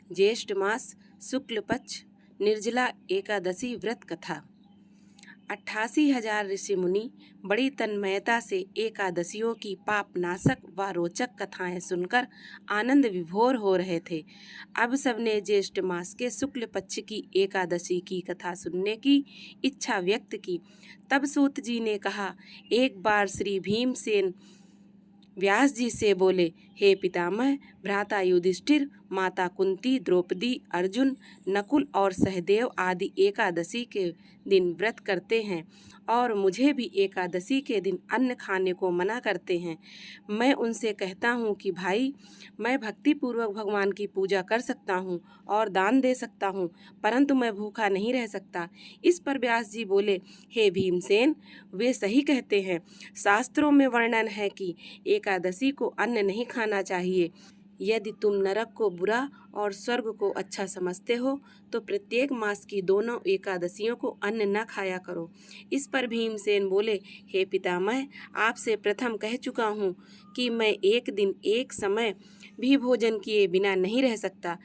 ज्येष्ठ मास शुक्ल पक्ष निर्जला एकादशी व्रत कथा। 88,000 ऋषि मुनि बड़ी तन्मयता से एकादशियों की पापनाशक व रोचक कथाएं सुनकर आनंद विभोर हो रहे थे। अब सबने ज्येष्ठ मास के शुक्ल पक्ष की एकादशी की कथा सुनने की इच्छा व्यक्त की। तब सूत जी ने कहा, एक बार श्री भीमसेन व्यास जी से बोले, हे पितामह, भ्राता युधिष्ठिर, माता कुंती, द्रौपदी, अर्जुन, नकुल और सहदेव आदि एकादशी के दिन व्रत करते हैं और मुझे भी एकादशी के दिन अन्न खाने को मना करते हैं। मैं उनसे कहता हूँ कि भाई, मैं भक्तिपूर्वक भगवान की पूजा कर सकता हूँ और दान दे सकता हूँ, परंतु मैं भूखा नहीं रह सकता। इस पर व्यास जी बोले, हे भीमसेन, वे सही कहते हैं। शास्त्रों में वर्णन है कि एकादशी को अन्न नहीं खाना चाहिए। यदि तुम नरक को बुरा और स्वर्ग को अच्छा समझते हो तो प्रत्येक मास की दोनों एकादशियों को अन्न न खाया करो। इस पर भीमसेन बोले, हे पितामह, आपसे प्रथम कह चुका हूँ कि मैं एक दिन एक समय भी भोजन किए बिना नहीं रह सकता।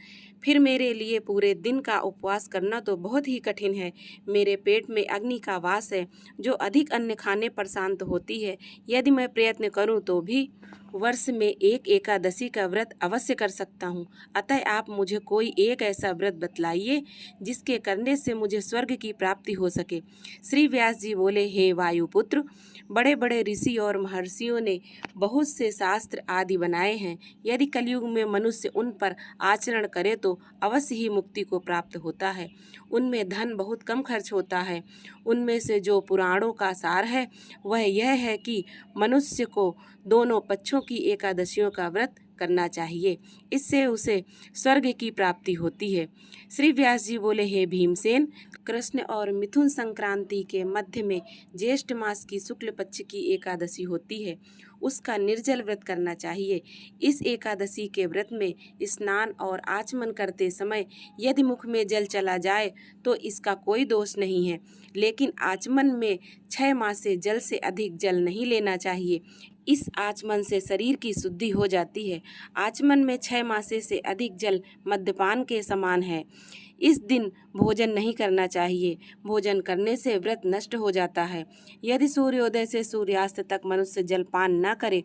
फिर मेरे लिए पूरे दिन का उपवास करना तो बहुत ही कठिन है। मेरे पेट में अग्नि का वास है जो अधिक अन्न खाने पर शांत होती है। यदि मैं प्रयत्न करूं तो भी वर्ष में एक एकादशी का व्रत अवश्य कर सकता हूँ। अतः आप मुझे कोई एक ऐसा व्रत बतलाइए जिसके करने से मुझे स्वर्ग की प्राप्ति हो सके। श्री व्यास जी बोले, हे वायुपुत्र, बड़े बड़े ऋषि और महर्षियों ने बहुत से शास्त्र आदि बनाए हैं। यदि कलयुग में मनुष्य उन पर आचरण करे तो अवश्य ही मुक्ति को प्राप्त होता है। उनमें धन बहुत कम खर्च होता है। उनमें से जो पुराणों का सार है वह यह है कि मनुष्य को दोनों पक्षों की एकादशियों का व्रत करना चाहिए। इससे उसे स्वर्ग की प्राप्ति होती है। श्री व्यास जी बोले, हे भीमसेन, कृष्ण और मिथुन संक्रांति के मध्य में ज्येष्ठ मास की शुक्ल पक्ष की एकादशी होती है। उसका निर्जल व्रत करना चाहिए। इस एकादशी के व्रत में स्नान और आचमन करते समय यदि मुख में जल चला जाए तो इसका कोई दोष नहीं है, लेकिन आचमन में 6 मास से जल से अधिक जल नहीं लेना चाहिए। इस आचमन से शरीर की शुद्धि हो जाती है। आचमन में 6 मासे से अधिक जल मद्यपान के समान है। इस दिन भोजन नहीं करना चाहिए। भोजन करने से व्रत नष्ट हो जाता है। यदि सूर्योदय से सूर्यास्त तक मनुष्य जलपान न करे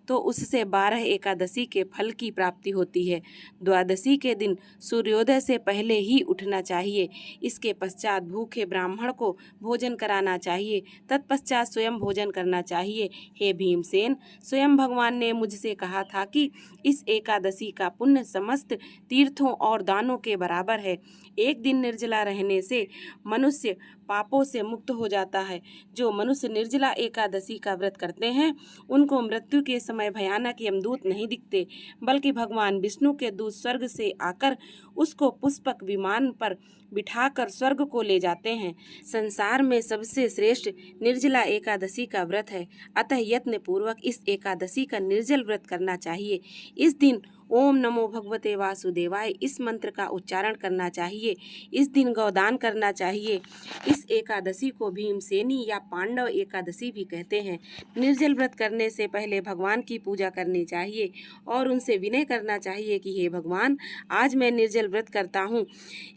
तो उससे 12 एकादशी के फल की प्राप्ति होती है। द्वादशी के दिन सूर्योदय से पहले ही उठना चाहिए। इसके पश्चात भूखे ब्राह्मण को भोजन कराना चाहिए। तत्पश्चात स्वयं भोजन करना चाहिए। हे भीमसेन, स्वयं भगवान ने मुझसे कहा था कि इस एकादशी का पुण्य समस्त तीर्थों और दानों के बराबर है। एक दिन निर्जला रहने से मनुष्य पापों से मुक्त हो जाता है। जो मनुष्य निर्जला एकादशी का व्रत करते हैं उनको मृत्यु के समय भयानक यमदूत नहीं दिखते, बल्कि भगवान विष्णु के दूत स्वर्ग से आकर उसको पुष्पक विमान पर बिठाकर स्वर्ग को ले जाते हैं। संसार में सबसे श्रेष्ठ निर्जला एकादशी का व्रत है। अतः यत्न पूर्वक इस एकादशी का निर्जल व्रत करना चाहिए। इस दिन ओम नमो भगवते वासुदेवाय इस मंत्र का उच्चारण करना चाहिए। इस दिन गौदान करना चाहिए। इस एकादशी को भीमसेनी या पांडव एकादशी भी कहते हैं। निर्जल व्रत करने से पहले भगवान की पूजा करनी चाहिए और उनसे विनय करना चाहिए कि हे भगवान, आज मैं निर्जल व्रत करता हूँ,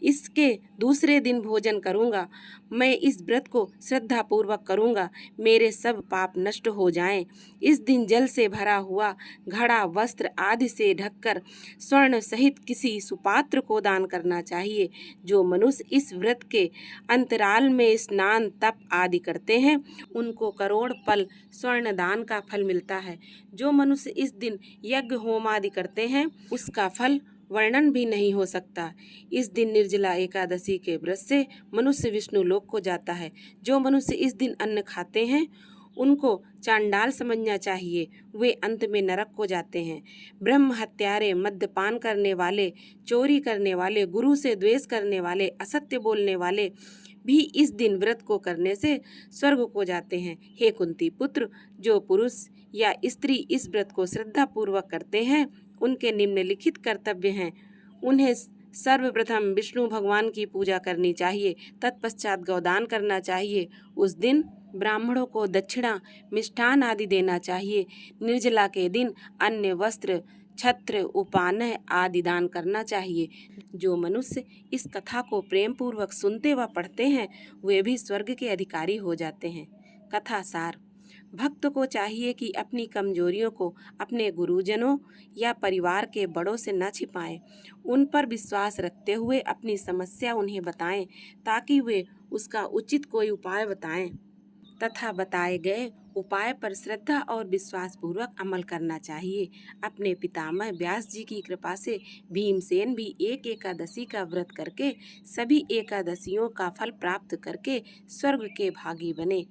इसके दूसरे दिन भोजन करूँगा। मैं इस व्रत को श्रद्धा पूर्वक करूँगा, मेरे सब पाप नष्ट हो जाएं। इस दिन जल से भरा हुआ घड़ा, वस्त्र आदि से ढककर स्वर्ण सहित किसी सुपात्र को दान करना चाहिए। जो मनुष्य इस व्रत के अंतराल में स्नान, तप आदि करते हैं उनको करोड़ पल स्वर्ण दान का फल मिलता है। जो मनुष्य इस दिन यज्ञ होम आदि करते हैं उसका फल वर्णन भी नहीं हो सकता। इस दिन निर्जला एकादशी के व्रत से मनुष्य विष्णु लोक को जाता है। जो मनुष्य इस दिन अन्न खाते हैं उनको चांडाल समझना चाहिए, वे अंत में नरक को जाते हैं। ब्रह्म हत्यारे, मद्यपान करने वाले, चोरी करने वाले, गुरु से द्वेष करने वाले, असत्य बोलने वाले भी इस दिन व्रत को करने से स्वर्ग को जाते हैं। हे कुंती पुत्र, जो पुरुष या स्त्री इस व्रत को श्रद्धा पूर्वक करते हैं उनके निम्नलिखित कर्तव्य हैं। उन्हें सर्वप्रथम विष्णु भगवान की पूजा करनी चाहिए। तत्पश्चात गौदान करना चाहिए। उस दिन ब्राह्मणों को दक्षिणा, मिष्ठान आदि देना चाहिए। निर्जला के दिन अन्य, वस्त्र, छत्र उपान्ह आदि दान करना चाहिए। जो मनुष्य इस कथा को प्रेम पूर्वक सुनते व पढ़ते हैं वे भी स्वर्ग के अधिकारी हो जाते हैं। कथा सार। भक्त को चाहिए कि अपनी कमजोरियों को अपने गुरुजनों या परिवार के बड़ों से न छिपाएं। उन पर विश्वास रखते हुए अपनी समस्या उन्हें बताएं ताकि वे उसका उचित कोई उपाय बताएं तथा बताए गए उपाय पर श्रद्धा और विश्वास पूर्वक अमल करना चाहिए। अपने पितामह व्यास जी की कृपा से भीमसेन भी एक एकादशी का व्रत करके सभी एकादशियों का फल प्राप्त करके स्वर्ग के भागी बने।